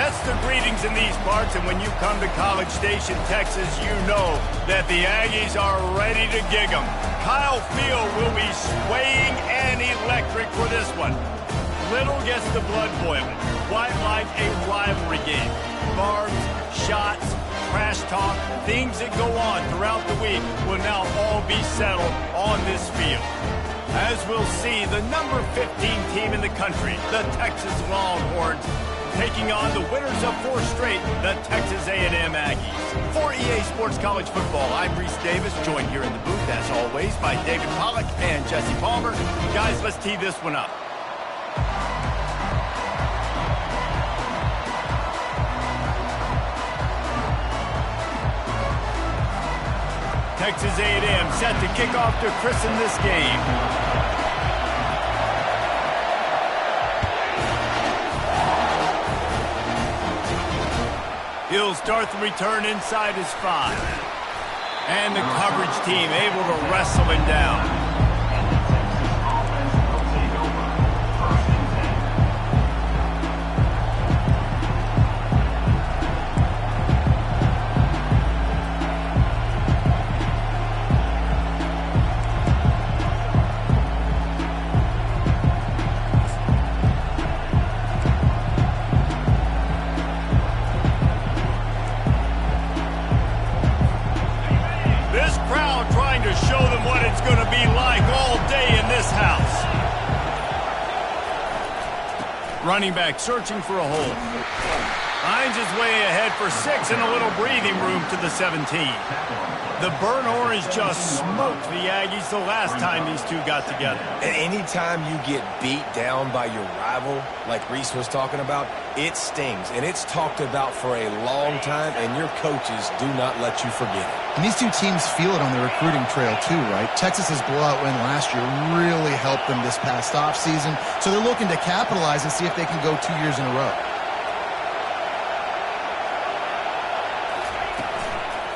That's the greetings in these parts, and when you come to College Station, Texas, you know that the Aggies are ready to gig 'em. Kyle Field will be swaying and electric for this one. Little gets the blood boiling, quite like a rivalry game. Barbs, shots, trash talk, things that go on throughout the week will now all be settled on this field. As we'll see, the number 15 team in the country, the Texas Longhorns, taking on the winners of 4 straight, the Texas A&M Aggies. For EA Sports College Football, I'm Reese Davis, joined here in the booth, as always, by David Pollack and Jesse Palmer. Guys, let's tee this one up. Texas A&M set to kick off to christen this game. He'll start the return inside his 5. And the coverage team able to wrestle him down. Running back searching for a hole. Finds his way ahead for 6 and a little breathing room to the 17. The burnt orange just smoked the Aggies the last time these two got together. And anytime you get beat down by your rival, like Reese was talking about, it stings. And it's talked about for a long time, and your coaches do not let you forget it. And these two teams feel it on the recruiting trail too, right? Texas's blowout win last year really helped them this past offseason, so they're looking to capitalize and see if they can go 2 years in a row.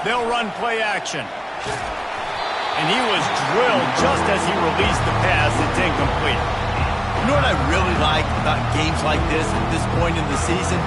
They'll run play action. And he was drilled just as he released the pass. It's incomplete. You know what I really like about games like this at this point in the season?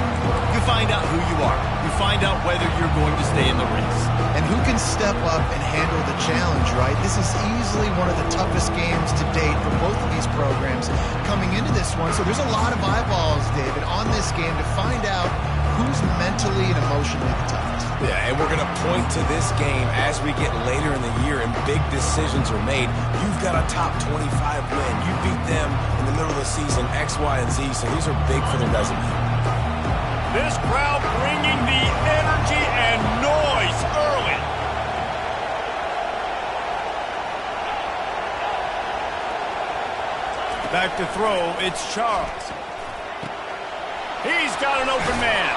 You find out who you are. You find out whether you're going to stay in the race. And who can step up and handle the challenge, right? This is easily one of the toughest games to date for both of these programs coming into this one. So there's a lot of eyeballs, David, on this game to find out who's mentally and emotionally the toughest. Yeah, and we're going to point to this game as we get later in the year and big decisions are made. You've got a top 25 win. You beat them in the middle of the season, X, Y, and Z, so these are big for the resume. This crowd bringing the energy and noise early. Back to throw, it's Charles. He's got an open man.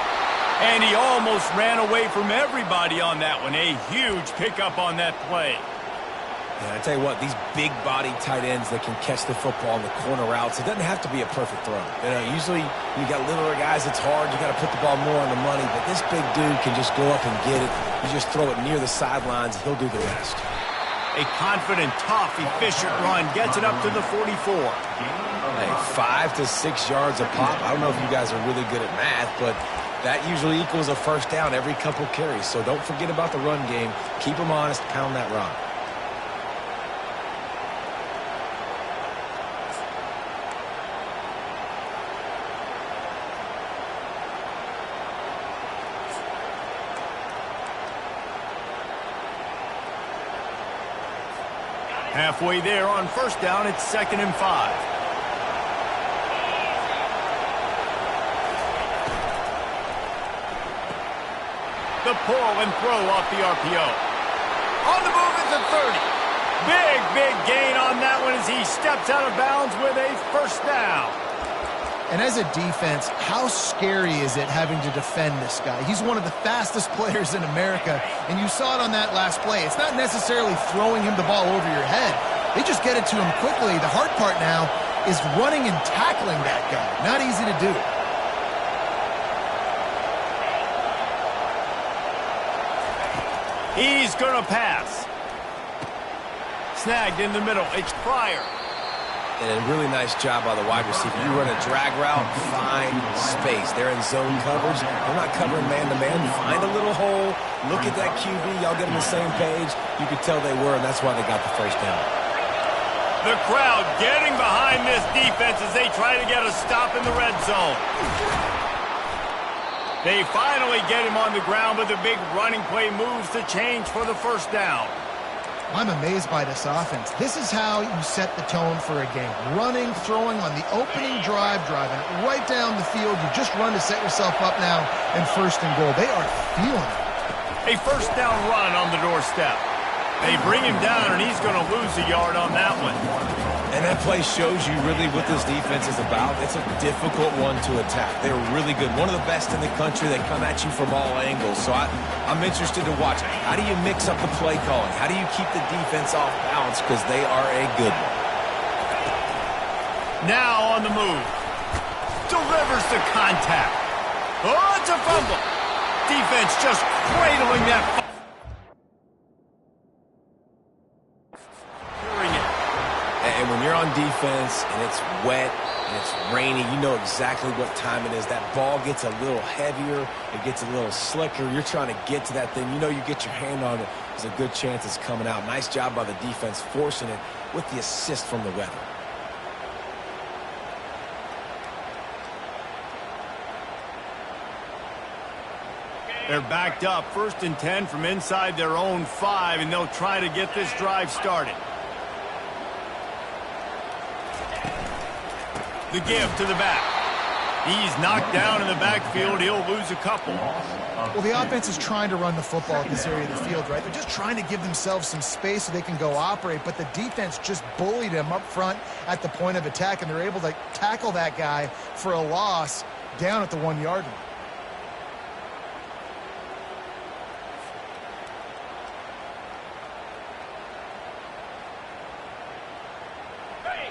And he almost ran away from everybody on that one. A huge pickup on that play. Yeah, I tell you what, these big body tight ends that can catch the football in the corner routes, it doesn't have to be a perfect throw. You know, usually you got littler guys, it's hard. You got to put the ball more on the money. But this big dude can just go up and get it. You just throw it near the sidelines, he'll do the rest. A confident, tough, efficient run gets it up to the 44. Hey, 5 to 6 yards a pop. I don't know if you guys are really good at math, but that usually equals a first down every couple carries. So don't forget about the run game. Keep them honest, pound that rock. Halfway there on first down, it's 2nd and 5. The pull and throw off the RPO. On the move at the 30. Big gain on that one as he steps out of bounds with a first down. And as a defense, how scary is it having to defend this guy? He's one of the fastest players in America, and you saw it on that last play. It's not necessarily throwing him the ball over your head. They just get it to him quickly. The hard part now is running and tackling that guy. Not easy to do. He's going to pass. Snagged in the middle. It's Pryor. And a really nice job by the wide receiver. You run a drag route, find space. They're in zone coverage. They're not covering man-to-man. Find a little hole. Look at that QB. Y'all get on the same page. You could tell they were, and that's why they got the first down. The crowd getting behind this defense as they try to get a stop in the red zone. They finally get him on the ground, but the big running play moves the change for the first down. I'm amazed by this offense. This is how you set the tone for a game. Running, throwing on the opening drive, driving it right down the field. You just run to set yourself up now in first and goal. They are feeling it. A first down run on the doorstep. They bring him down, and he's going to lose a yard on that one. And that play shows you really what this defense is about. It's a difficult one to attack. They're really good. One of the best in the country. They come at you from all angles. So I'm interested to watch. How do you mix up the play calling? How do you keep the defense off balance? Because they are a good one. Now on the move. Delivers the contact. Oh, it's a fumble. Defense just cradling that fumble. And when you're on defense and it's wet and it's rainy, you know exactly what time it is. That ball gets a little heavier. It gets a little slicker. You're trying to get to that thing. You know you get your hand on it. There's a good chance it's coming out. Nice job by the defense forcing it with the assist from the weather. They're backed up. 1st and 10 from inside their own 5, and they'll try to get this drive started. The give to the back. He's knocked down in the backfield. He'll lose a couple. Well, the offense is trying to run the football at this area of the field, right? They're just trying to give themselves some space so they can go operate, but the defense just bullied him up front at the point of attack, and they're able to tackle that guy for a loss down at the 1-yard line.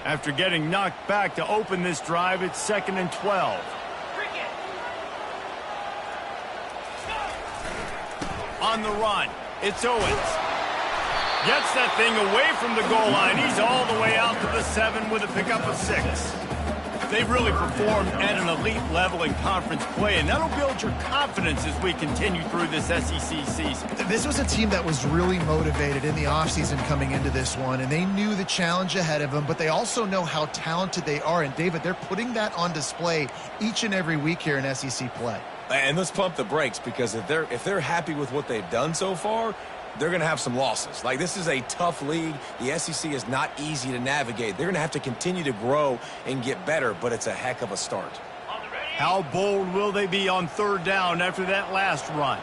After getting knocked back to open this drive, it's 2nd and 12. On the run, it's Owens. Gets that thing away from the goal line. He's all the way out to the 7 with a pickup of 6. They've really performed at an elite level in conference play, and that'll build your confidence as we continue through this SEC season. This was a team that was really motivated in the offseason coming into this one, and they knew the challenge ahead of them, but they also know how talented they are. And, David, they're putting that on display each and every week here in SEC play. And let's pump the brakes, because if they're happy with what they've done so far, they're going to have some losses. Like, this is a tough league. The SEC is not easy to navigate. They're going to have to continue to grow and get better, but it's a heck of a start. How bold will they be on 3rd down after that last run?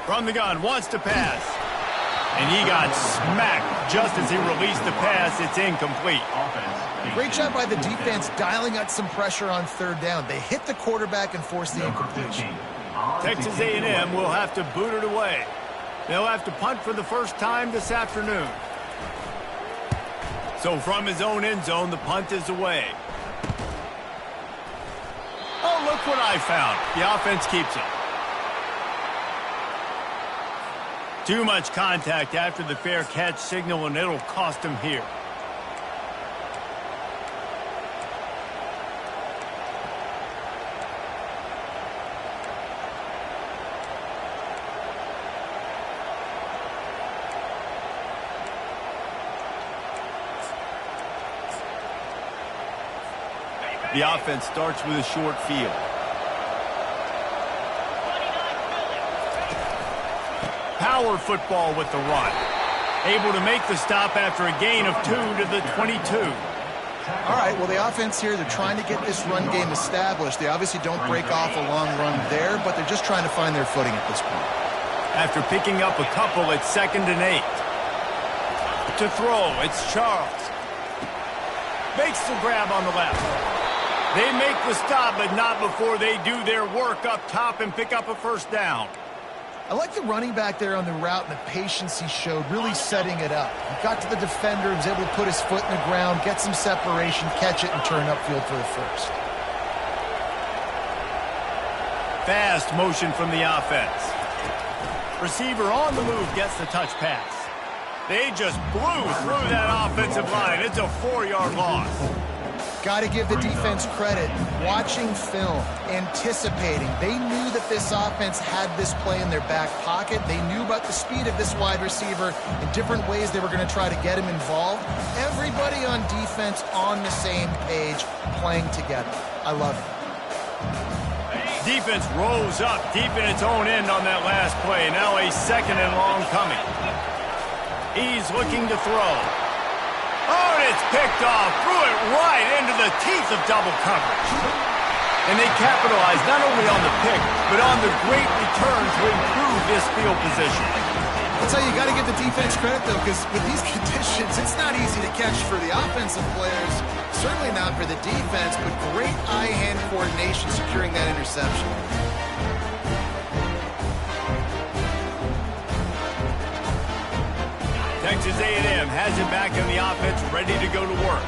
From the gun, wants to pass. And he got smacked just as he released the pass. It's incomplete. Great job by the defense dialing out some pressure on 3rd down. They hit the quarterback and forced the incompletion. Texas A&M will have to boot it away. They'll have to punt for the first time this afternoon. So from his own end zone, the punt is away. Oh, look what I found. The offense keeps it. Too much contact after the fair catch signal, and it'll cost him here. The offense starts with a short field. Power football with the run. Able to make the stop after a gain of 2 to the 22. All right, well, the offense here, they're trying to get this run game established. They obviously don't break off a long run there, but they're just trying to find their footing at this point. After picking up a couple, it's 2nd and 8. To throw, it's Charles. Makes the grab on the left. They make the stop, but not before they do their work up top and pick up a first down. I like the running back there on the route and the patience he showed, really setting it up. He got to the defender, was able to put his foot in the ground, get some separation, catch it, and turn upfield for the first. fast motion from the offense. Receiver on the move gets the touch pass. They just blew through that offensive line. It's a 4-yard loss. Got to give the defense credit. Watching film, anticipating. They knew that this offense had this play in their back pocket. They knew about the speed of this wide receiver in different ways they were going to try to get him involved. Everybody on defense on the same page, playing together. I love it. Defense rolls up deep in its own end on that last play. Now a 2nd and long coming. He's looking to throw. Oh, and it's picked off. Threw it right into the teeth of double coverage. And they capitalize not only on the pick, but on the great return to improve this field position. That's how you got to give the defense credit, though, because with these conditions, it's not easy to catch for the offensive players. Certainly not for the defense, but great eye-hand coordination securing that interception. Texas A&M has it back in the offense, ready to go to work.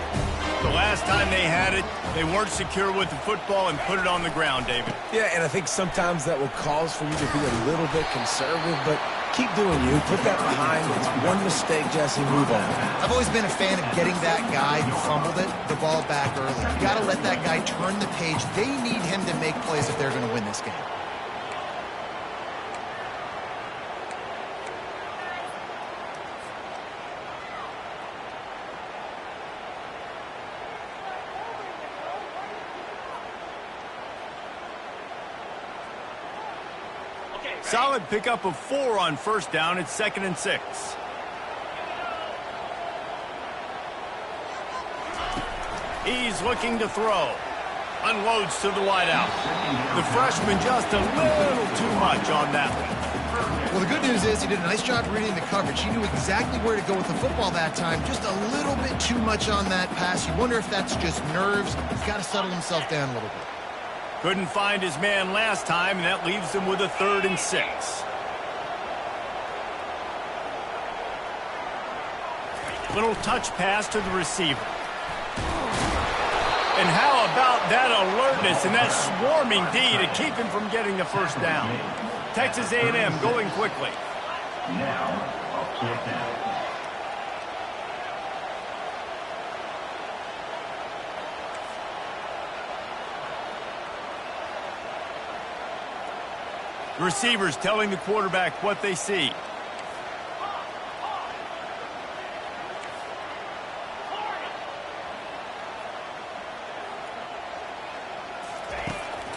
The last time they had it, they weren't secure with the football and put it on the ground, David. Yeah, and I think sometimes that will cause for you to be a little bit conservative, but keep doing you. Put that behind. It's one mistake, Jesse. Move on. I've always been a fan of getting that guy who fumbled it, the ball back early. You got to let that guy turn the page. They need him to make plays if they're going to win this game. Solid pickup of 4 on first down. It's 2nd and 6. He's looking to throw. Unloads to the wideout. The freshman just a little too much on that one. Well, the good news is he did a nice job reading the coverage. He knew exactly where to go with the football that time. Just a little bit too much on that pass. You wonder if that's just nerves. He's got to settle himself down a little bit. Couldn't find his man last time, and that leaves him with a 3rd and 6. Little touch pass to the receiver. And how about that alertness and that swarming D to keep him from getting the first down? Texas A&M going quickly. Now, fourth down. Receivers telling the quarterback what they see.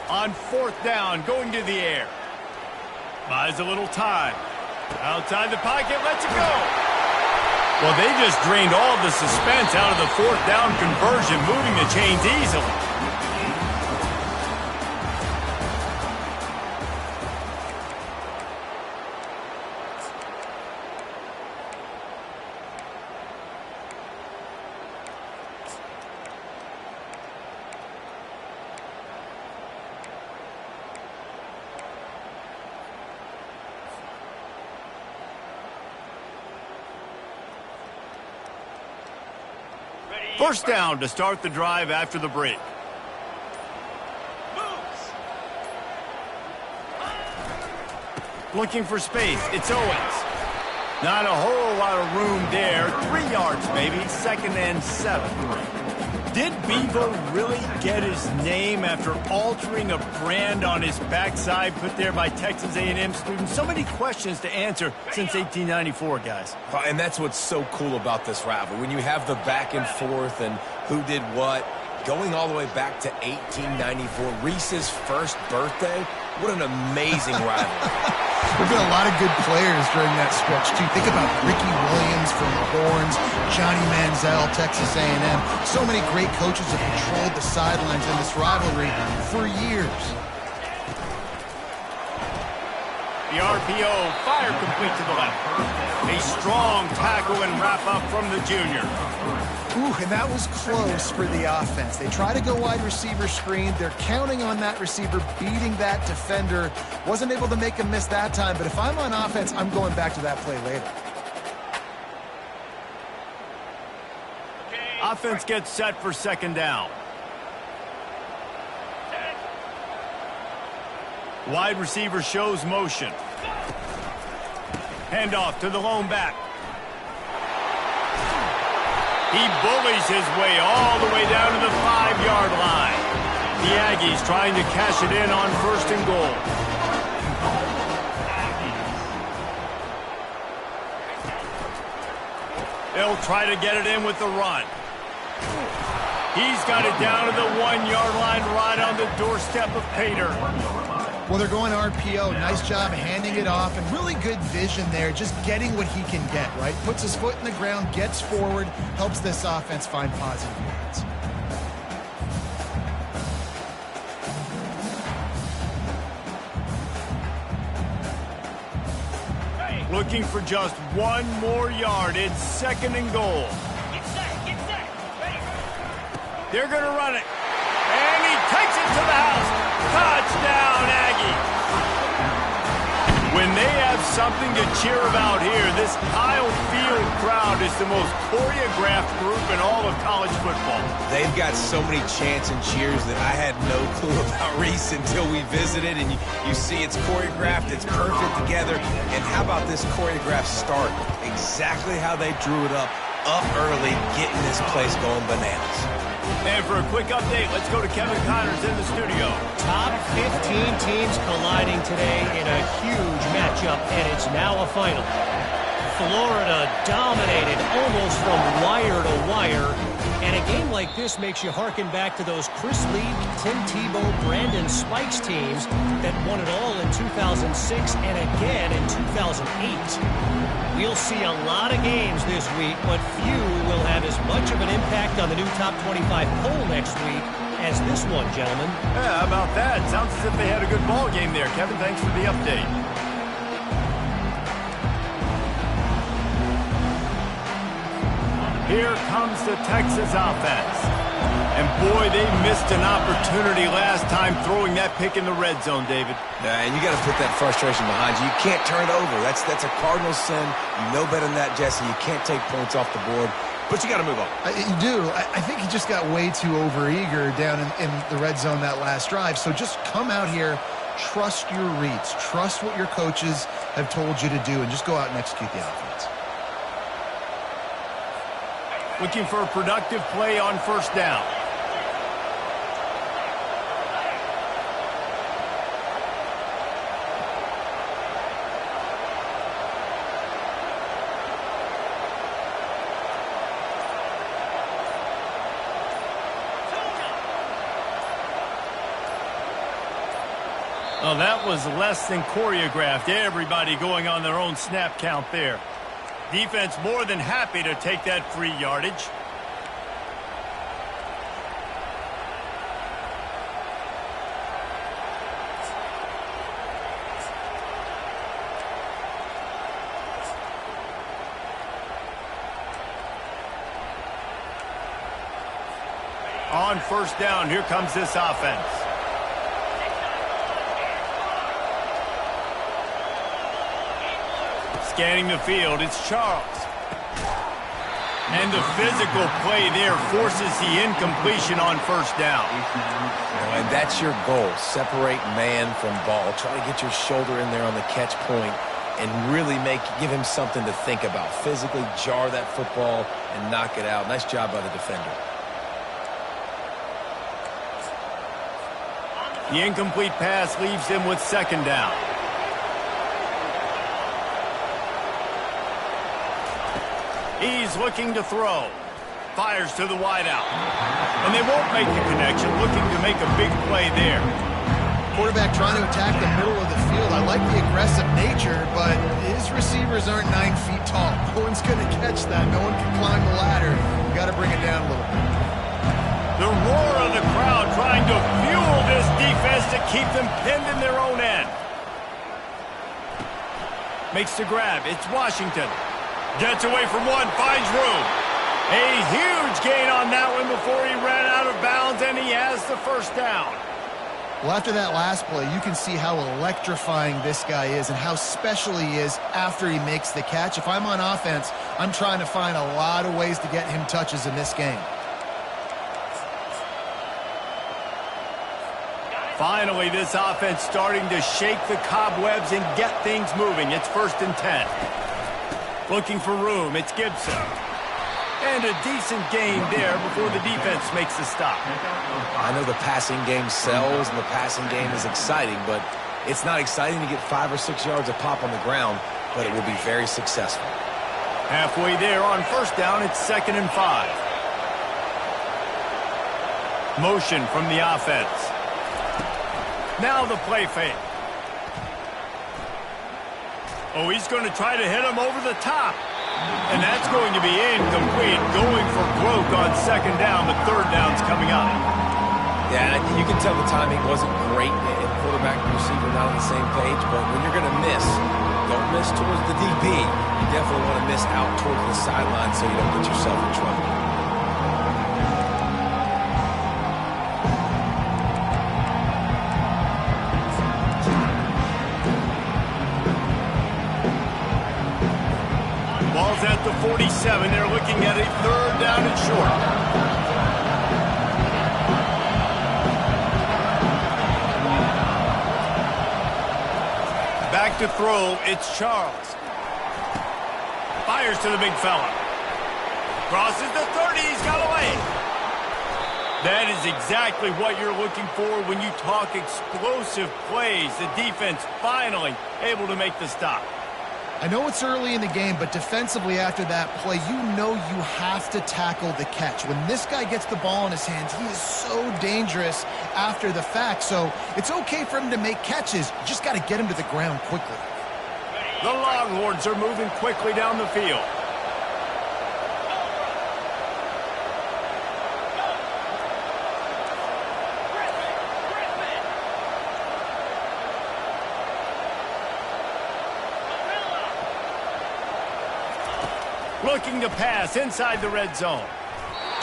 On 4th down, going to the air. Buys a little time. Outside the pocket, lets it go. Well, they just drained all the suspense out of the 4th down conversion, moving the chains easily. First down to start the drive after the break. Looking for space. It's Owens. Not a whole lot of room there. 3 yards maybe. 2nd and 7. Did Bevo really get his name after altering a brand on his backside put there by Texas A&M students? So many questions to answer since 1894, guys. And that's what's so cool about this rivalry. When you have the back and forth and who did what, going all the way back to 1894, Reese's first birthday, what an amazing rivalry. There've been a lot of good players during that stretch, too. Think about Ricky Williams from the Horns, Johnny Manziel, Texas A&M. So many great coaches have controlled the sidelines in this rivalry for years. The RPO, fire complete to the left. A strong tackle and wrap up from the junior. Ooh, and that was close for the offense. They try to go wide receiver screen. They're counting on that receiver beating that defender. Wasn't able to make him miss that time, but if I'm on offense, I'm going back to that play later. Offense gets set for 2nd down. Wide receiver shows motion. Handoff to the lone back. He bullies his way all the way down to the 5-yard line. The Aggies trying to cash it in on 1st and goal. They'll try to get it in with the run. He's got it down to the 1-yard line right on the doorstep of Pater. Well, they're going RPO. Nice job handing it off, and really good vision there, just getting what he can get, right? Puts his foot in the ground, gets forward, helps this offense find positive yards. Looking for just 1 more yard. It's 2nd and goal. Get set, get set. Ready. They're going to run it. And he takes it to the house. Touchdown, Aggie. When they have something to cheer about here, this Kyle Field crowd is the most choreographed group in all of college football. They've got so many chants and cheers that I had no clue about Reese until we visited. And you see it's choreographed, it's perfect together. And how about this choreographed start? Exactly how they drew it up early, getting this place going bananas. And for a quick update, let's go to Kevin Connors in the studio. Top 15 teams colliding today in a huge matchup, and it's now a final. Florida dominated almost from wire to wire, and a game like this makes you harken back to those Chris Lee, Tim Tebow, Brandon Spikes teams that won it all in 2006 and again in 2008. We'll see a lot of games this week, but few will have as much of an impact on the new top 25 poll next week as this one, gentlemen. Yeah, how about that? Sounds as if they had a good ball game there. Kevin, thanks for the update. Here comes the Texas offense. And boy, they missed an opportunity last time throwing that pick in the red zone, David. And you got to put that frustration behind you. You can't turn it over. That's a cardinal sin. You know better than that, Jesse. You can't take points off the board, but you got to move on. You do. I think he just got way too overeager down in the red zone that last drive. So just come out here, trust your reads, trust what your coaches have told you to do, and just go out and execute the offense. Looking for a productive play on 1st down. Well, that was less than choreographed. Everybody going on their own snap count there. Defense more than happy to take that free yardage. On 1st down, here comes this offense. Scanning the field, it's Charles. And the physical play there forces the incompletion on 1st down. And that's your goal. Separate man from ball. Try to get your shoulder in there on the catch point and really give him something to think about. Physically jar that football and knock it out. Nice job by the defender. The incomplete pass leaves him with 2nd down. He's looking to throw. Fires to the wideout. And they won't make the connection, looking to make a big play there. Quarterback trying to attack the middle of the field. I like the aggressive nature, but his receivers aren't 9 feet tall. No one's going to catch that. No one can climb the ladder. You got to bring it down a little bit. The roar of the crowd trying to fuel this defense to keep them pinned in their own end. Makes the grab. It's Washington. Gets away from one, finds room. A huge gain on that one before he ran out of bounds, and he has the 1st down. Well, after that last play, you can see how electrifying this guy is and how special he is after he makes the catch. If I'm on offense, I'm trying to find a lot of ways to get him touches in this game. Finally, this offense starting to shake the cobwebs and get things moving. It's 1st and 10. Looking for room. It's Gibson. And a decent gain there before the defense makes the stop. I know the passing game sells and the passing game is exciting, but it's not exciting to get 5 or 6 yards a pop on the ground, but it will be very successful. Halfway there on 1st down, it's 2nd and 5. Motion from the offense. Now the play fake. Oh, he's going to try to hit him over the top. And that's going to be incomplete. Going for broke on 2nd down. The 3rd down's coming up. Yeah, you can tell the timing wasn't great, and quarterback and receiver not on the same page, but when you're going to miss, don't miss towards the DB. You definitely want to miss out towards the sideline so you don't get yourself in trouble. Ball's at the 47. They're looking at a 3rd down and short. Back to throw, it's Charles. Fires to the big fella. Crosses the 30, he's got away. That is exactly what you're looking for when you talk explosive plays. The defense finally able to make the stop. I know it's early in the game, but defensively after that play, you know you have to tackle the catch. When this guy gets the ball in his hands, he is so dangerous after the fact. So it's okay for him to make catches. You just got to get him to the ground quickly. The Longhorns are moving quickly down the field. Looking to pass inside the red zone.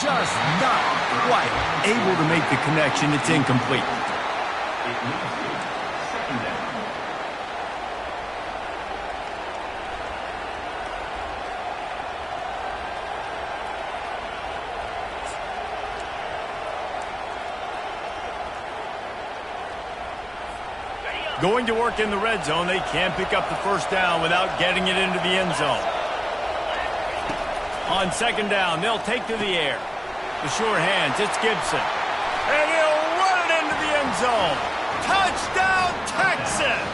Just not quite able to make the connection. It's incomplete. Going to work in the red zone. They can't pick up the 1st down without getting it into the end zone. On 2nd down, they'll take to the air. The short hands, it's Gibson. And he'll run it into the end zone. Touchdown, Texas!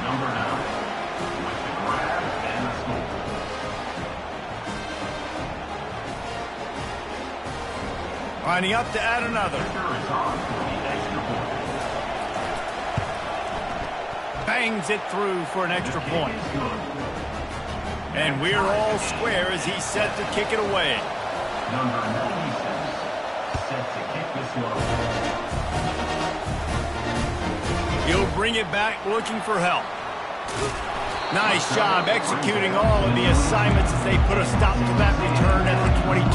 Number 9 with the grab and the score. Lining up to add another. Is on for the extra point. Bangs it through for an extra point. And we're all square as he's set to kick it away. Number 96, set to kick this one. He'll bring it back looking for help. Nice job executing all of the assignments as they put a stop to that return at the 22.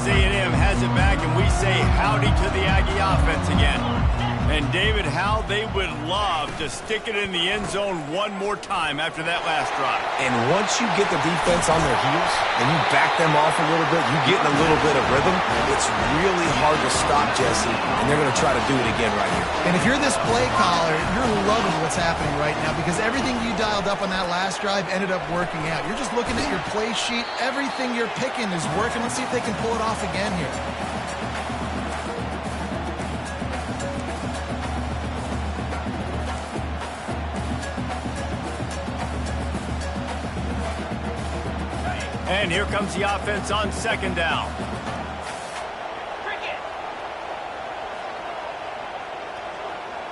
A&M has it back, and we say howdy to the Aggie offense again. And David, how they would love to stick it in the end zone one more time after that last drive. And once you get the defense on their heels and you back them off a little bit, you get in a little bit of rhythm, it's really hard to stop, Jesse, and they're going to try to do it again right here. And if you're this play caller, you're loving what's happening right now because everything you dialed up on that last drive ended up working out. You're just looking at your play sheet. Everything you're picking is working. Let's see if they can pull it off again here. And here comes the offense on 2nd down.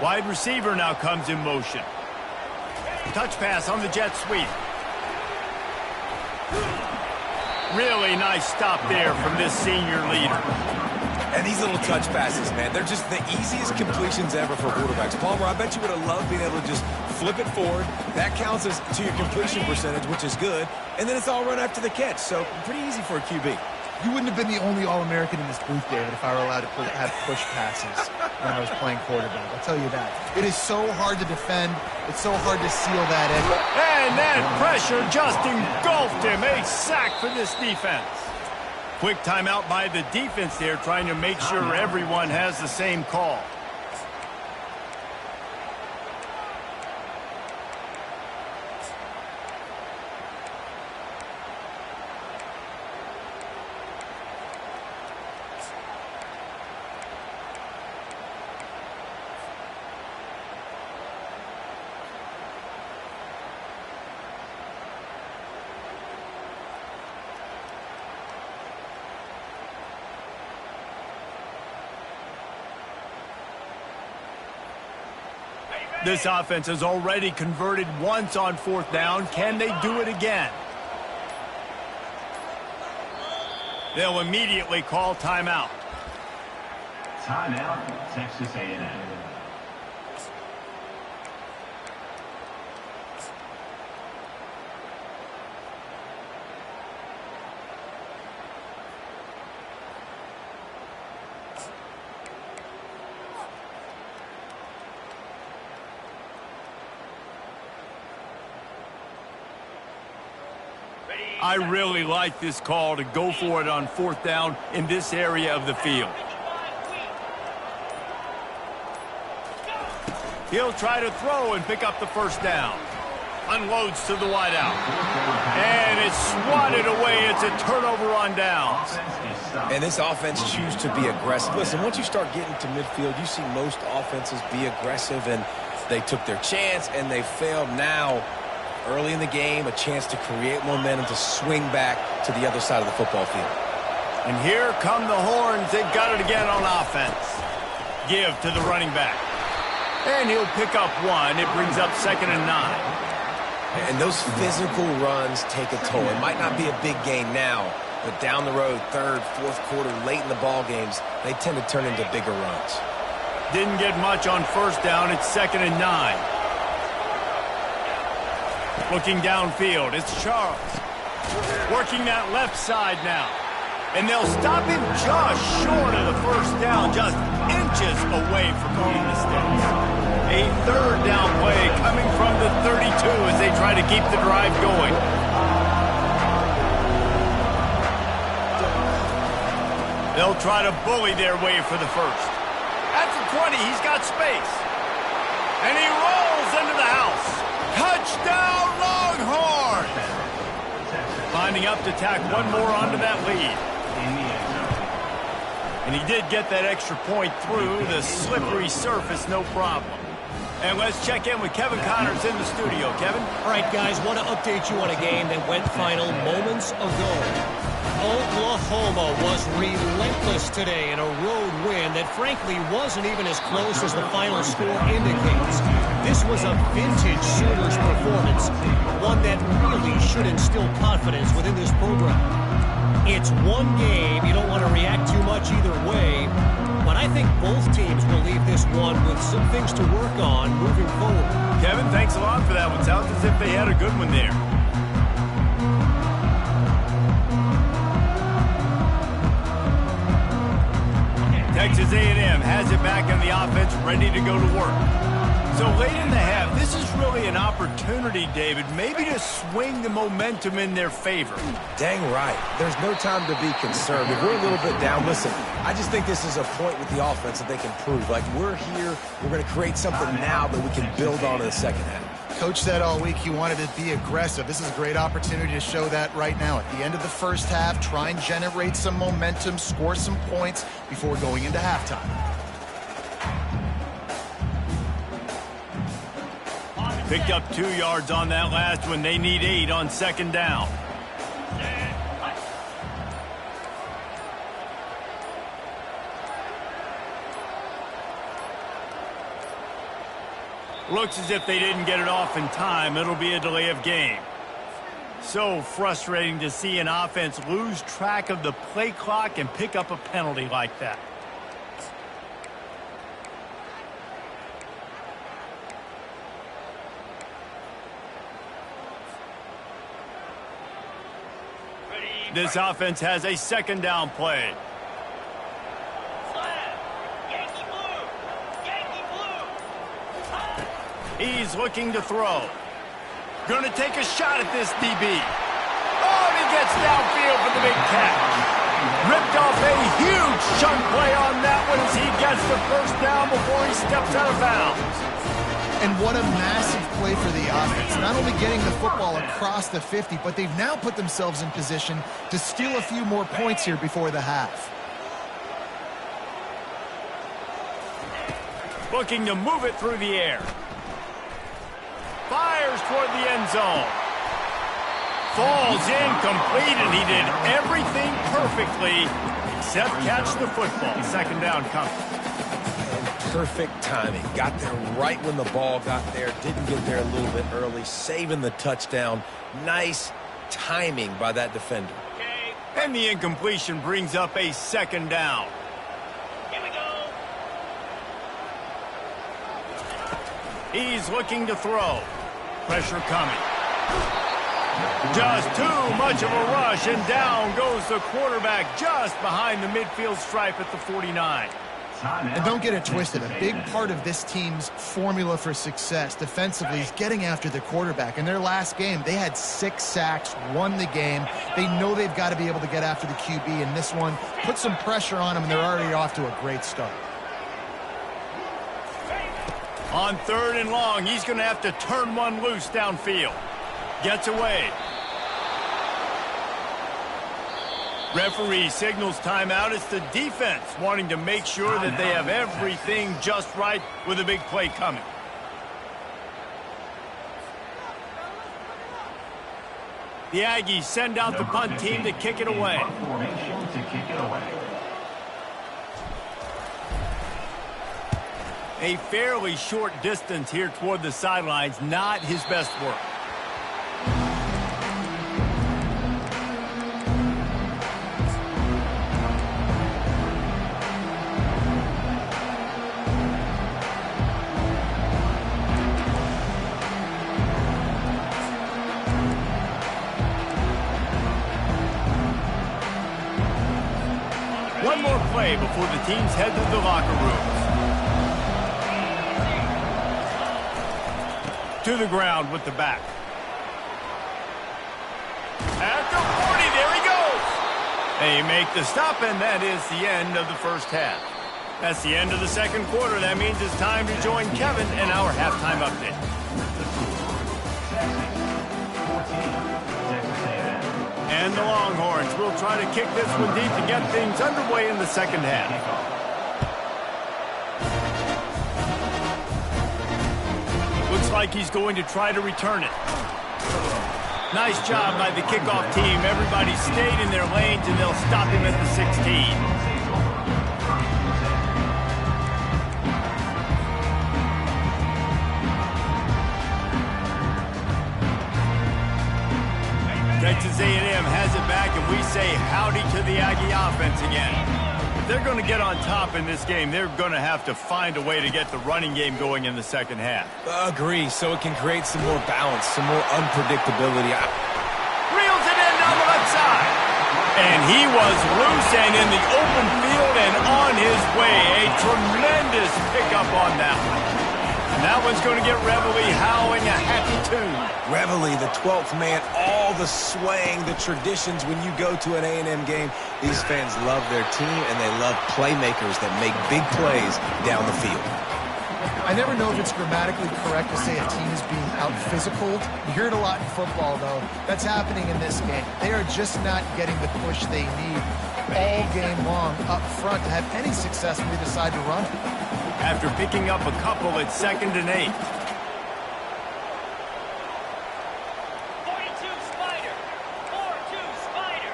Wide receiver now comes in motion. Touch pass on the jet sweep. Really nice stop there from this senior leader. And these little touch passes, man, they're just the easiest completions ever for quarterbacks. Palmer, I bet you would have loved being able to just flip it forward. That counts as to your completion percentage, which is good. And then it's all run after the catch, so pretty easy for a QB. You wouldn't have been the only All-American in this booth, David, if I were allowed to have push passes when I was playing quarterback. I'll tell you that. It is so hard to defend. It's so hard to seal that in. And that pressure just engulfed him. A sack for this defense. Quick timeout by the defense there, trying to make sure everyone has the same call. This offense has already converted once on 4th down. Can they do it again? They'll immediately call timeout. Timeout, Texas A&M. I really like this call to go for it on 4th down in this area of the field. He'll try to throw and pick up the 1st down. Unloads to the wideout. And it's swatted away. It's a turnover on downs. And this offense chooses to be aggressive. Listen, once you start getting to midfield, you see most offenses be aggressive, and they took their chance, and they failed. Now, early in the game, a chance to create momentum to swing back to the other side of the football field. And here come the horns. They've got it again on offense. Give to the running back. And he'll pick up 1. It brings up 2nd and 9. And those physical runs take a toll. It might not be a big gain now, but down the road, 3rd, 4th quarter, late in the ball games, they tend to turn into bigger runs. Didn't get much on 1st down. It's 2nd and 9. Looking downfield, it's Charles. Working that left side now. And they'll stop him just short of the 1st down, just inches away from being the sticks. A 3rd down play coming from the 32 as they try to keep the drive going. They'll try to bully their way for the 1st. At the 20, he's got space. And he rolls into the house. Touchdown, Longhorns! Finding up to tack 1 more onto that lead. And he did get that extra point through the slippery surface, no problem. And let's check in with Kevin Connors in the studio. Kevin? All right, guys, want to update you on a game that went final moments ago. Oklahoma was relentless today in a road win that frankly wasn't even as close as the final score indicates. This was a vintage Sooners performance, one that really should instill confidence within this program. It's one game. You don't want to react too much either way, but I think both teams will leave this one with some things to work on moving forward. Kevin, thanks a lot for that one. Sounds as if they had a good one there. Texas A&M has it back on the offense, ready to go to work. So late in the half, this is really an opportunity, David, maybe to swing the momentum in their favor. Dang right. There's no time to be concerned. If we're a little bit down, listen, I just think this is a point with the offense that they can prove. Like, we're here, we're going to create something now that we can build on in the 2nd half. Coach said all week he wanted to be aggressive. This is a great opportunity to show that right now. At the end of the 1st half, try and generate some momentum, score some points before going into halftime. Picked up 2 yards on that last one. They need 8 on 2nd down. Looks as if they didn't get it off in time. It'll be a delay of game. So frustrating to see an offense lose track of the play clock and pick up a penalty like that. This offense has a second down play. He's looking to throw. Going to take a shot at this DB. Oh, and he gets downfield for the big catch. Ripped off a huge chunk play on that one as he gets the first down before he steps out of bounds. And what a massive play for the offense. Not only getting the football across the 50, but they've now put themselves in position to steal a few more points here before the half. Looking to move it through the air. Fires toward the end zone. Falls incomplete, and he did everything perfectly except catch the football. Second down coming. Perfect timing. Got there right when the ball got there. Didn't get there a little bit early. Saving the touchdown. Nice timing by that defender. And the incompletion brings up a second down. Here we go. He's looking to throw. Pressure coming. Just too much of a rush, and down goes the quarterback just behind the midfield stripe at the 49. And don't get it twisted. A big part of this team's formula for success defensively is getting after the quarterback. In their last game, they had 6 sacks, won the game. They know they've got to be able to get after the QB, and this one put some pressure on them, and they're already off to a great start. On 3rd and long, he's going to have to turn one loose downfield. Gets away. Referee signals timeout. It's the defense wanting to make sure that they have everything just right with a big play coming. The Aggies send out the punt team to kick it away. A fairly short distance here toward the sidelines. Not his best work. One more play before the teams head to the locker rooms. To the ground with the back. At the 40, there he goes. They make the stop, and that is the end of the first half. That's the end of the second quarter. That means it's time to join Kevin in our halftime update. And the Longhorns will try to kick this one deep to get things underway in the second half. Looks like he's going to try to return it. Nice job by the kickoff team. Everybody stayed in their lanes, and they'll stop him at the 16. Texas A&M has it back, and we say howdy to the Aggie offense again. If they're going to get on top in this game, they're going to have to find a way to get the running game going in the second half. Agree, so it can create some more balance, some more unpredictability. Reels it in down the left side. And he was loose and in the open field and on his way. A tremendous pickup on that one. And that one's going to get Reveille howling a happy tune. Reveille, the 12th man, all the swaying, the traditions when you go to an A&M game. These fans love their team, and they love playmakers that make big plays down the field. I never know if it's grammatically correct to say a team is being out-physicaled. You hear it a lot in football, though. That's happening in this game. They are just not getting the push they need all game long up front to have any success when they decide to run. After picking up a couple at 2nd and 8. 42 Spider. 4-2 Spider.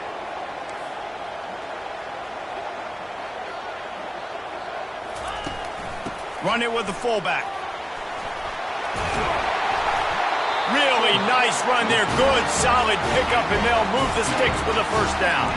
Run it with the fullback. Really nice run there. Good, solid pickup, and they'll move the sticks for the first down.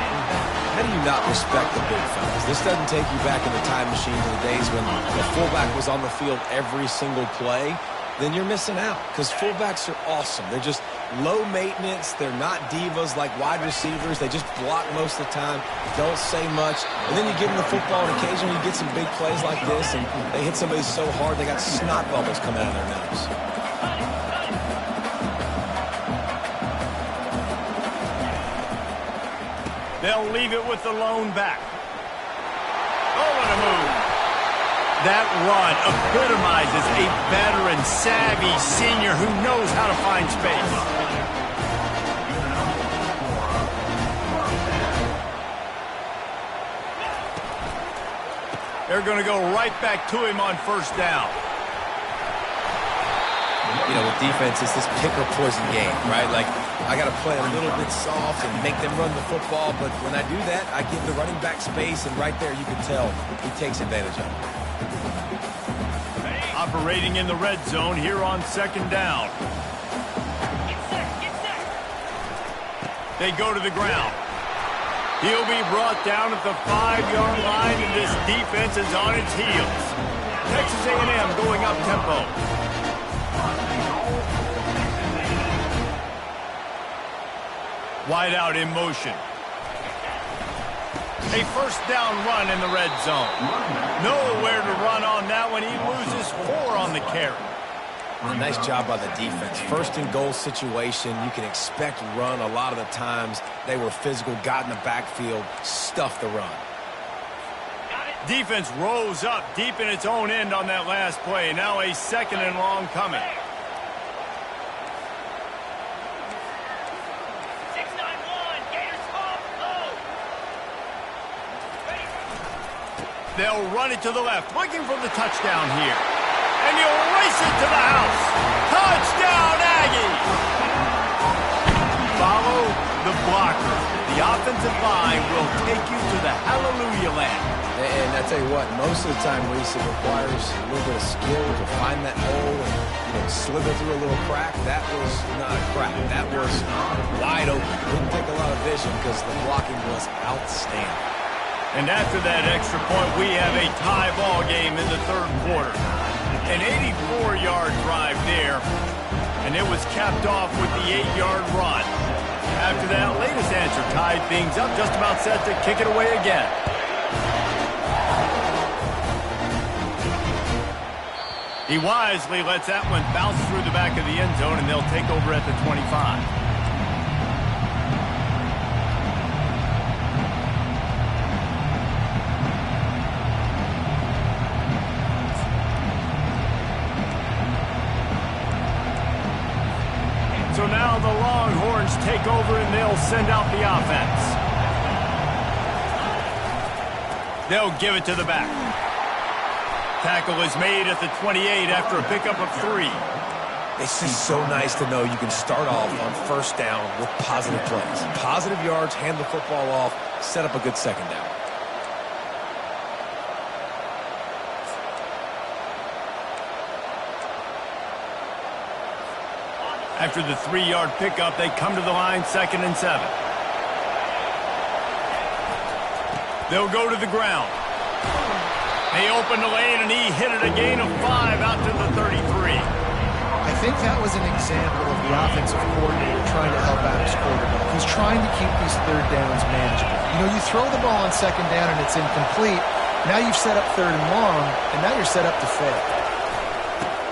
How do you not respect the big fellas? This doesn't take you back in the time machine to the days when the fullback was on the field every single play. then you're missing out because fullbacks are awesome. They're just low maintenance. They're not divas like wide receivers. They just block most of the time, don't say much. And then you give them the football, and occasionally you get some big plays like this, and they hit somebody so hard they got snot bubbles coming out of their nose. They'll leave it with the lone back. Oh, what a move. That run epitomizes a veteran, savvy senior who knows how to find space. They're going to go right back to him on first down. You know, with defense, it's this pick or poison game, right? Like, I got to play a little bit soft and make them run the football, but when I do that, I give the running back space, and right there you can tell he takes advantage of it. Operating in the red zone here on second down. They go to the ground. He'll be brought down at the 5-yard line, and this defense is on its heels. Texas A&M going up tempo. Wide out in motion. A first down run in the red zone. Nowhere to run on that one. He loses 4 on the carry. A nice job by the defense. First and goal situation, you can expect run a lot of the times. They were physical, got in the backfield, stuffed the run. Defense rose up deep in its own end on that last play. Now a second and long coming. They'll run it to the left, looking for the touchdown here. And you'll race it to the house. Touchdown, Aggies! Follow the blocker. The offensive line will take you to the hallelujah land. And I tell you what, most of the time, Reese, it requires a little bit of skill to find that hole and slither through a little crack. That was not a crack. That was wide open. Didn't take a lot of vision because the blocking was outstanding. And after that extra point, we have a tie ball game in the third quarter. An 84-yard drive there, and it was capped off with the 8-yard run. After that latest answer tied things up, just about set to kick it away again. He wisely lets that one bounce through the back of the end zone, and they'll take over at the 25. So now the Longhorns take over and they'll send out the offense. They'll give it to the back. Tackle is made at the 28 after a pickup of 3. It's just so nice to know you can start off on first down with positive plays. Positive yards, hand the football off, set up a good second down. After the 3-yard pickup, they come to the line, 2nd and 7. They'll go to the ground. They open the lane, and he hit it a gain of 5 out to the 33. I think that was an example of the offensive coordinator trying to help out his quarterback. He's trying to keep these third downs manageable. You know, you throw the ball on second down and it's incomplete. Now you've set up third and long, and now you're set up to fail.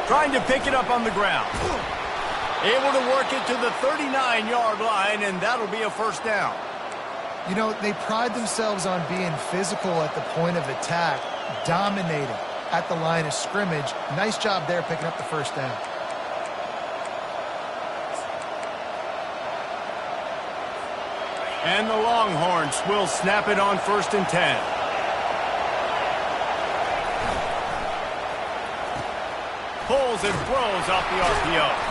Trying to pick it up on the ground. Able to work it to the 39-yard line, and that'll be a first down. You know, they pride themselves on being physical at the point of attack, dominating at the line of scrimmage. Nice job there picking up the first down. And the Longhorns will snap it on 1st and 10. Pulls and throws off the RPO.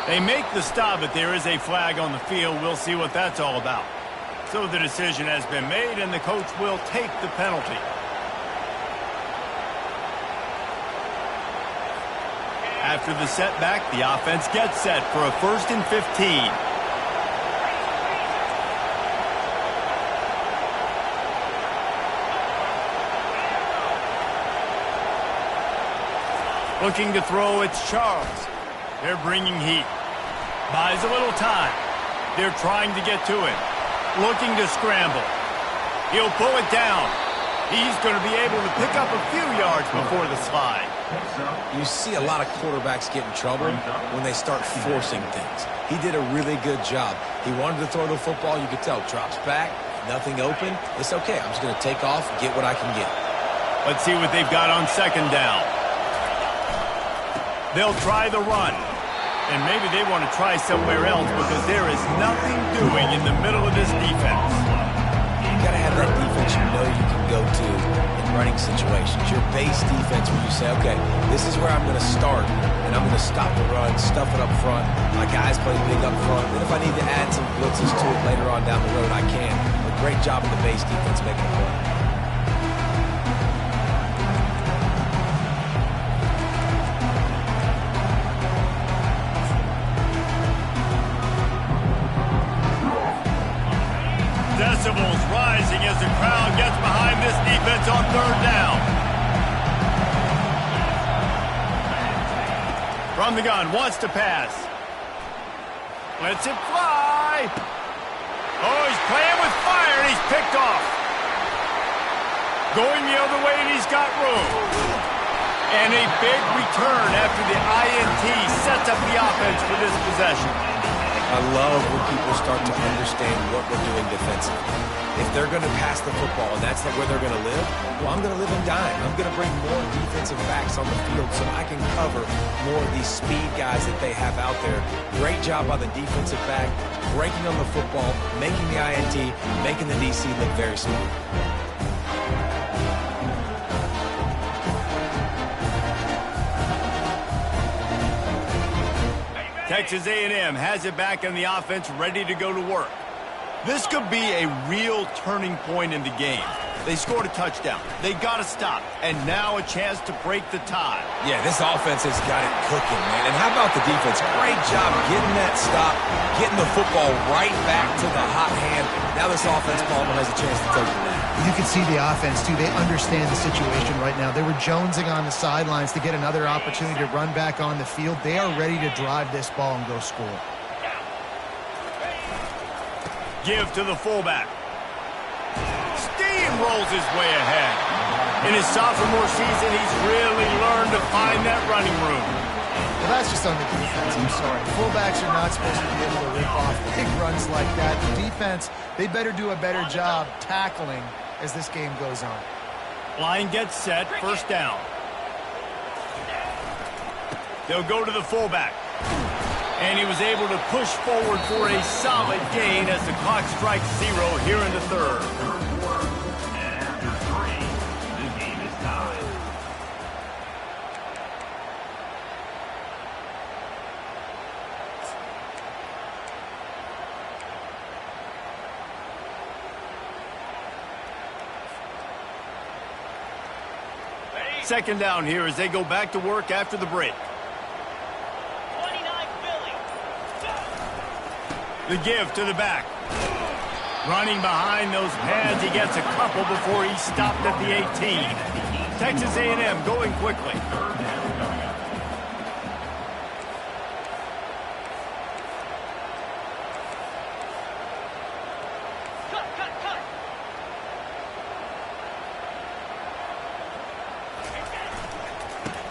They make the stop, but there is a flag on the field. We'll see what that's all about. So the decision has been made, and the coach will take the penalty. After the setback, the offense gets set for a 1st and 15. Looking to throw, it's Charles. They're bringing heat. Buys a little time. They're trying to get to him. Looking to scramble. He'll pull it down. He's going to be able to pick up a few yards before the slide. You see a lot of quarterbacks get in trouble when they start forcing things. He did a really good job. He wanted to throw the football. You could tell. Drops back. Nothing open. It's okay. I'm just going to take off, get what I can get. Let's see what they've got on second down. They'll try the run. And maybe they want to try somewhere else because there is nothing doing in the middle of this defense. You got to have that defense you know you can go to in running situations. Your base defense where you say, okay, this is where I'm going to start, and I'm going to stop the run, stuff it up front. My guys play big up front. Then if I need to add some blitzes to it later on down the road, I can. A great job of the base defense making a play. Decibels rising as the crowd gets behind this defense on third down. From the gun, wants to pass. Lets it fly. Oh, he's playing with fire, and he's picked off. Going the other way, and he's got room. And a big return after the INT sets up the offense for this possession. I love when people start to understand what we're doing defensively. If they're going to pass the football and that's where they're going to live, well, I'm going to live and dime. I'm going to bring more defensive backs on the field so I can cover more of these speed guys that they have out there. Great job by the defensive back, breaking on the football, making the INT, making the DC look very smart. Texas A&M has it back in the offense, ready to go to work. This could be a real turning point in the game. They scored a touchdown. They got to stop. And now a chance to break the tie. Yeah, this offense has got it cooking, man. And how about the defense? Great job getting that stop, getting the football right back to the hot hand. Now this offense, Palmer, has a chance to take the lead. You can see the offense, too. They understand the situation right now. They were jonesing on the sidelines to get another opportunity to run back on the field. They are ready to drive this ball and go score. Give to the fullback. Steamrolls his way ahead. In his sophomore season, he's really learned to find that running room. Well, that's just on the defense. I'm sorry. Fullbacks are not supposed to be able to rip off big runs like that. The defense, they better do a better job tackling as this game goes on. Line gets set, first down. They'll go to the fullback. And he was able to push forward for a solid gain as the clock strikes 0 here in the third. And after 3, the game is tied. Second down here as they go back to work after the break. The give to the back. Running behind those pads, he gets a couple before he's stopped at the 18. Texas A&M going quickly.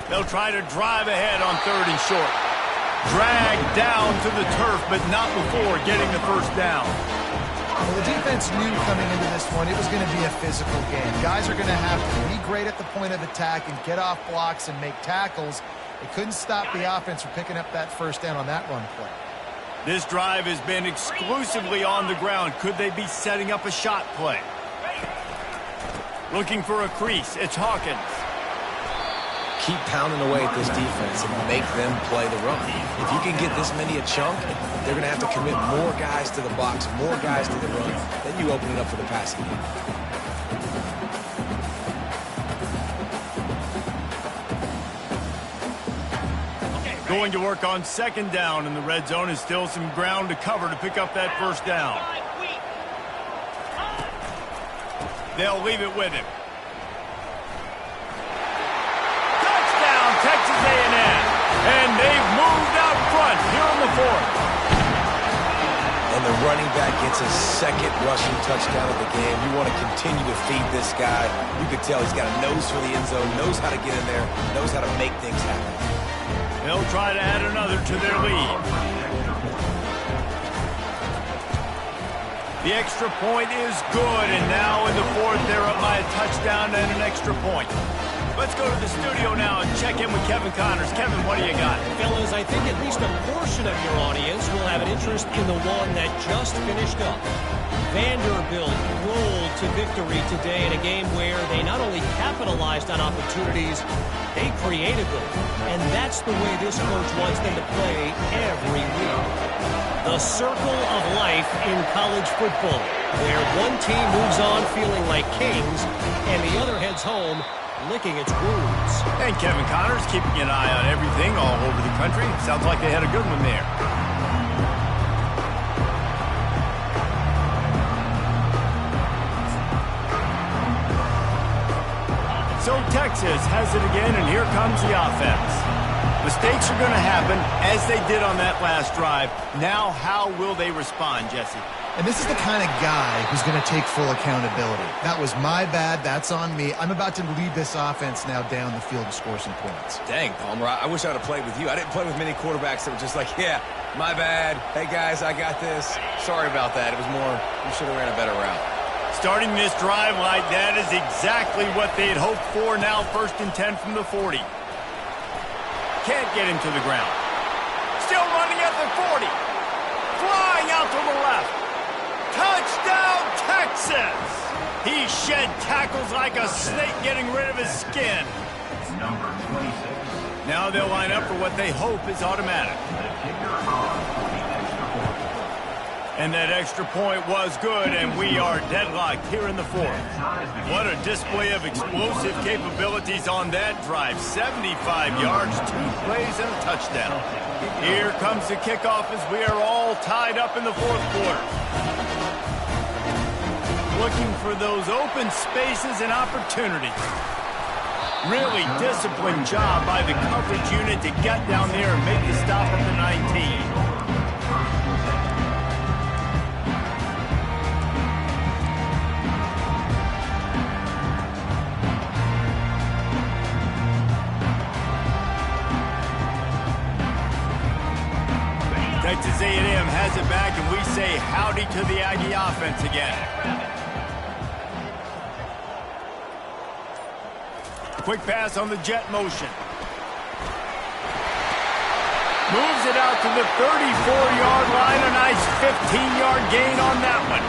They'll try to drive ahead on third and short. Dragged down to the turf, but not before getting the first down. Well, the defense knew coming into this one it was going to be a physical game. Guys are going to have to be great at the point of attack and get off blocks and make tackles. They couldn't stop the offense from picking up that first down on that run play. This drive has been exclusively on the ground. Could they be setting up a shot play? Looking for a crease. It's Hawkins. Keep pounding away at this defense and make them play the run. If you can get this many a chunk, they're going to have to commit more guys to the box, more guys to the run. Then you open it up for the passing game. Going to work on second down in the red zone is still some ground to cover to pick up that first down. They'll leave it with him. Texas A&M, and they've moved out the fourth. And the running back gets his second rushing touchdown of the game. You want to continue to feed this guy. You can tell he's got a nose for the end zone, knows how to get in there, knows how to make things happen. They'll try to add another to their lead. The extra point is good, and now in the fourth, they're up by a touchdown and an extra point. Let's go to the studio now and check in with Kevin Connors. Kevin, what do you got? Fellas, I think at least a portion of your audience will have an interest in the one that just finished up. Vanderbilt rolled to victory today in a game where they not only capitalized on opportunities, they created them. And that's the way this coach wants them to play every week. The circle of life in college football, where one team moves on feeling like kings and the other heads home licking its wounds. And Kevin Connors keeping an eye on everything all over the country. Sounds like they had a good one there. So Texas has it again, and here comes the offense. Mistakes are going to happen, as they did on that last drive. Now, how will they respond, Jesse? And this is the kind of guy who's going to take full accountability. That was my bad. That's on me. I'm about to lead this offense now down the field and score some points. Dang, Palmer, I wish I would have played with you. I didn't play with many quarterbacks that were just like, yeah, my bad. Hey, guys, I got this. Sorry about that. It was more, we should have ran a better route. Starting this drive like that is exactly what they had hoped for. Now 1st and 10 from the 40. Can't get him to the ground. Still running at the 40. Flying out to the left. Touchdown, Texas! He shed tackles like a snake getting rid of his skin. Number 26. Now they'll line up for what they hope is automatic. The kicker off for the extra point. And that extra point was good, and we are deadlocked here in the fourth. What a display of explosive capabilities on that drive. 75 yards, 2 plays, and a touchdown. Here comes the kickoff as we are all tied up in the fourth quarter. Looking for those open spaces and opportunities. Really disciplined job by the coverage unit to get down there and make the stop at the 19. Texas A&M has it back, and we say howdy to the Aggie offense again. Quick pass on the jet motion. Moves it out to the 34-yard line. A nice 15-yard gain on that one.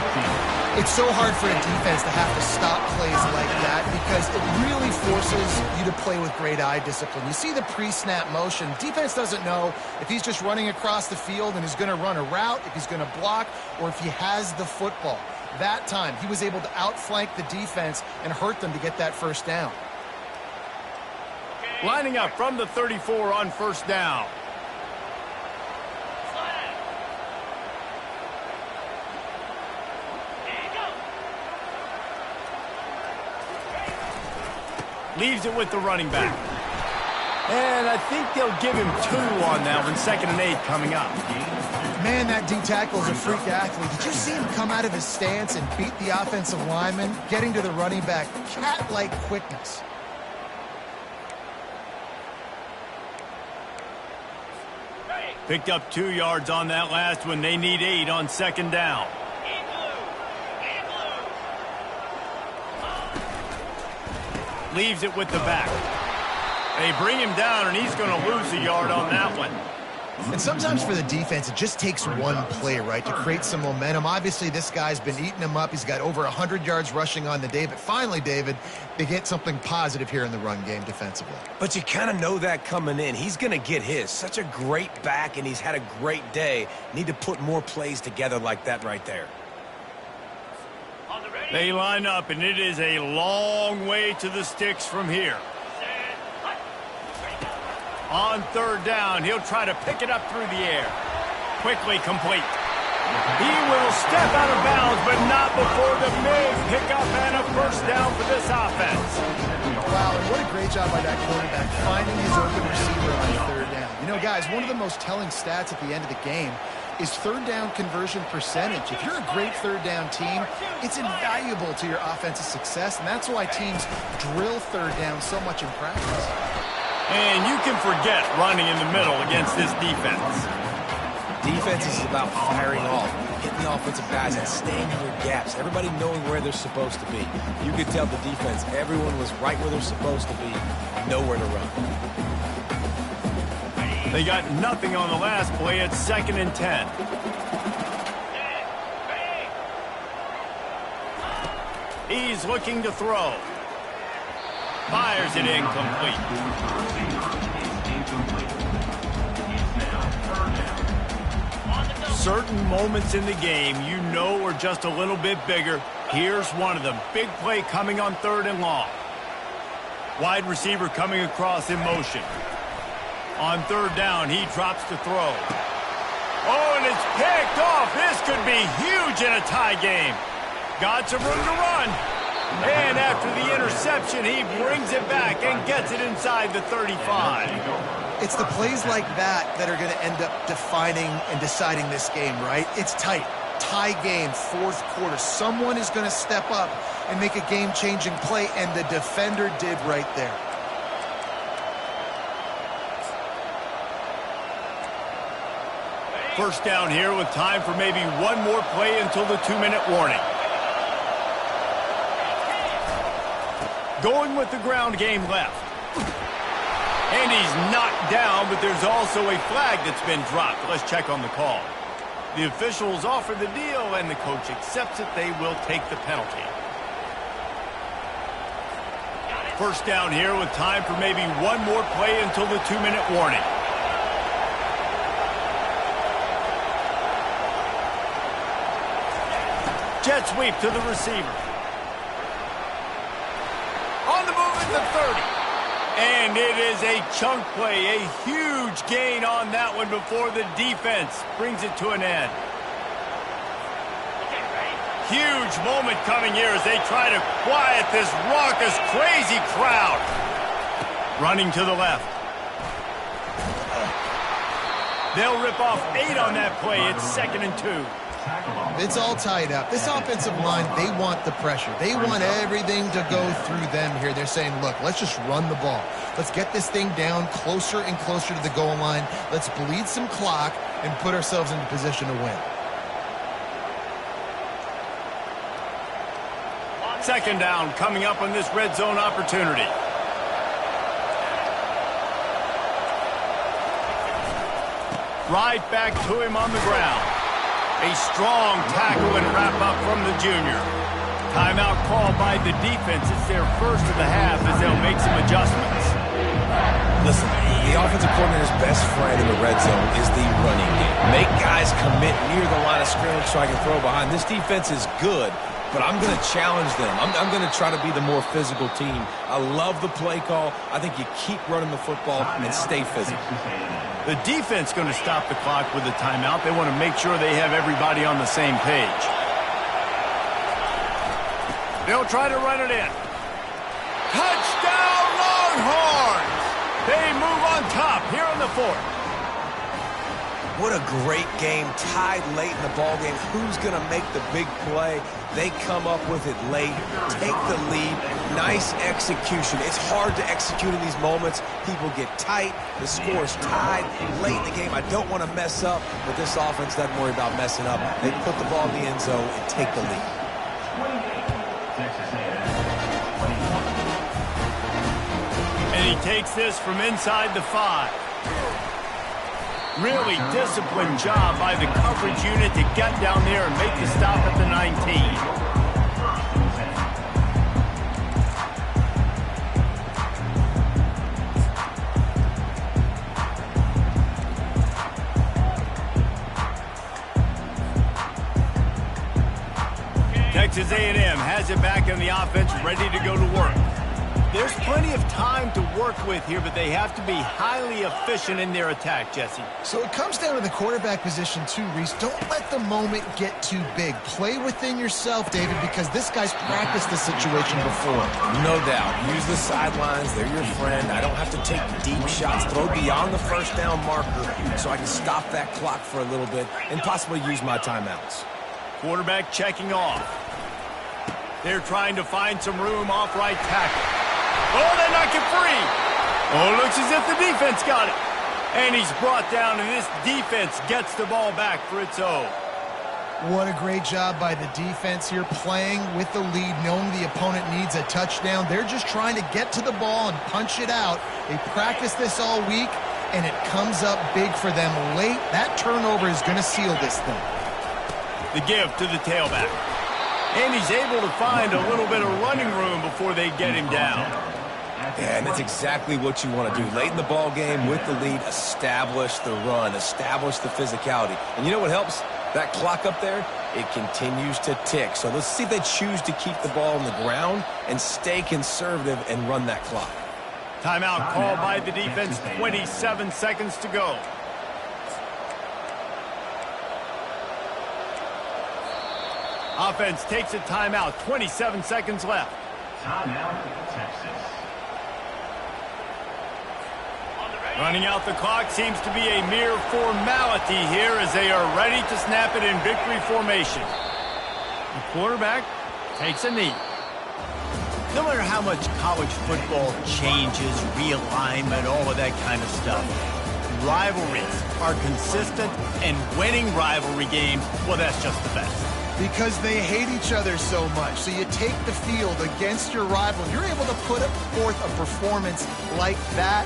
It's so hard for a defense to have to stop plays like that because it really forces you to play with great eye discipline. You see the pre-snap motion. Defense doesn't know if he's just running across the field and is going to run a route, if he's going to block, or if he has the football. That time, he was able to outflank the defense and hurt them to get that first down. Lining up from the 34 on 1st down. Leaves it with the running back. And I think they'll give him 2 on that one. 2nd and 8 coming up. Man, that D tackle is a freak athlete. Did you see him come out of his stance and beat the offensive lineman, getting to the running back? Cat-like quickness. Picked up 2 yards on that last one. They need 8 on 2nd down. Leaves it with the back. They bring him down, and he's going to lose a yard on that one. And sometimes for the defense, it just takes one play, right, to create some momentum. Obviously, this guy's been eating him up. He's got over 100 yards rushing on the day. But finally, David, they get something positive here in the run game defensively. But you kind of know that coming in. He's going to get his. Such a great back, and he's had a great day. Need to put more plays together like that right there. They line up, and it is a long way to the sticks from here. On 3rd down, he'll try to pick it up through the air. Quickly complete. He will step out of bounds, but not before the big pickup and a 1st down for this offense. Wow, and what a great job by that quarterback finding his open receiver on 3rd down. You You know, guys, one of the most telling stats at the end of the game is third down conversion percentage. If you're a great third down team, it's invaluable to your offensive success, and that's why teams drill third down so much in practice. And you can forget running in the middle against this defense. Defense is about firing off, hitting the offensive guys and staying in your gaps. Everybody knowing where they're supposed to be. You could tell the defense, everyone was right where they're supposed to be, nowhere to run. They got nothing on the last play. It's 2nd and 10. He's looking to throw. Fires it incomplete. Certain moments in the game you know are just a little bit bigger. Here's one of them. Big play coming on 3rd and long. Wide receiver coming across in motion. On 3rd down, he drops to throw. Oh, and it's picked off. This could be huge in a tie game. Got some room to run. And after the interception, he brings it back and gets it inside the 35. It's the plays like that that are going to end up defining and deciding this game, right? It's tight. Tie game, 4th quarter. Someone is going to step up and make a game-changing play, and the defender did right there. First down here with time for maybe one more play until the 2-minute warning. Going with the ground game left. And he's knocked down, but there's also a flag that's been dropped. Let's check on the call. The officials offer the deal, and the coach accepts it. They will take the penalty. First down here with time for maybe one more play until the 2-minute warning. Jet sweep to the receiver. On the move at the 30. And it is a chunk play, a huge gain on that one before the defense brings it to an end. Huge moment coming here as they try to quiet this raucous, crazy crowd. Running to the left. They'll rip off 8 on that play. It's 2nd and 2. It's all tied up. This offensive line, they want the pressure. They want everything to go through them here. They're saying, look, let's just run the ball. Let's get this thing down closer and closer to the goal line. Let's bleed some clock and put ourselves into position to win. 2nd down coming up on this red zone opportunity. Right back to him on the ground. A strong tackle and wrap-up from the junior. Timeout called by the defense. It's their first of the half as they'll make some adjustments. Listen, the offensive coordinator's best friend in the red zone is the running game. Make guys commit near the line of scrimmage so I can throw behind. This defense is good, but I'm going to challenge them. I'm going to try to be the more physical team. I love the play call. I think you keep running the football and stay physical. The defense going to stop the clock with a timeout. They want to make sure they have everybody on the same page. They'll try to run it in. Touchdown, Longhorns! They move on top here in the 4th. What a great game, tied late in the ball game. Who's going to make the big play? They come up with it late, take the lead. Nice execution. It's hard to execute in these moments. People get tight. The score is tied late in the game. I don't want to mess up, but this offense doesn't worry about messing up. They put the ball in the end zone and take the lead. And he takes this from inside the 5. Really disciplined job by the coverage unit to get down there and make the stop at the 19. Texas A&M has it back in the offense, ready to go to work. There's plenty of time to work with here, but they have to be highly efficient in their attack, Jesse. So it comes down to the quarterback position too, Reese. Don't let the moment get too big. Play within yourself, David, because this guy's practiced the situation before. No doubt. Use the sidelines. They're your friend. I don't have to take deep shots. Throw beyond the first down marker so I can stop that clock for a little bit and possibly use my timeouts. Quarterback checking off. They're trying to find some room off right tackle. Oh, they knock it free. Oh, looks as if the defense got it. And he's brought down, and this defense gets the ball back for its own. What a great job by the defense here, playing with the lead, knowing the opponent needs a touchdown. They're just trying to get to the ball and punch it out. They practice this all week, and it comes up big for them late. That turnover is going to seal this thing. The give to the tailback. And he's able to find a little bit of running room before they get him down. Yeah, and that's exactly what you want to do. Late in the ball game with the lead, establish the run, establish the physicality. And you know what helps? That clock up there, it continues to tick. So let's see if they choose to keep the ball on the ground and stay conservative and run that clock. Timeout called by the defense, 27 seconds to go. Offense takes a timeout, 27 seconds left. Timeout, Texas. Running out the clock seems to be a mere formality here as they are ready to snap it in victory formation. The quarterback takes a knee. No matter how much college football changes, realignment, all of that kind of stuff, rivalries are consistent, and winning rivalry games, well, that's just the best. Because they hate each other so much. So you take the field against your rival. You're able to put forth a performance like that.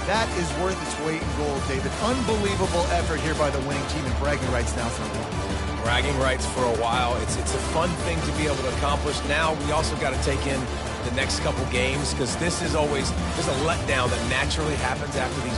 That is worth its weight in gold, David. Unbelievable effort here by the winning team, and bragging rights now for a while. Bragging rights for a while. It's a fun thing to be able to accomplish. Now we also got to take in the next couple games because this is always, there's a letdown that naturally happens after these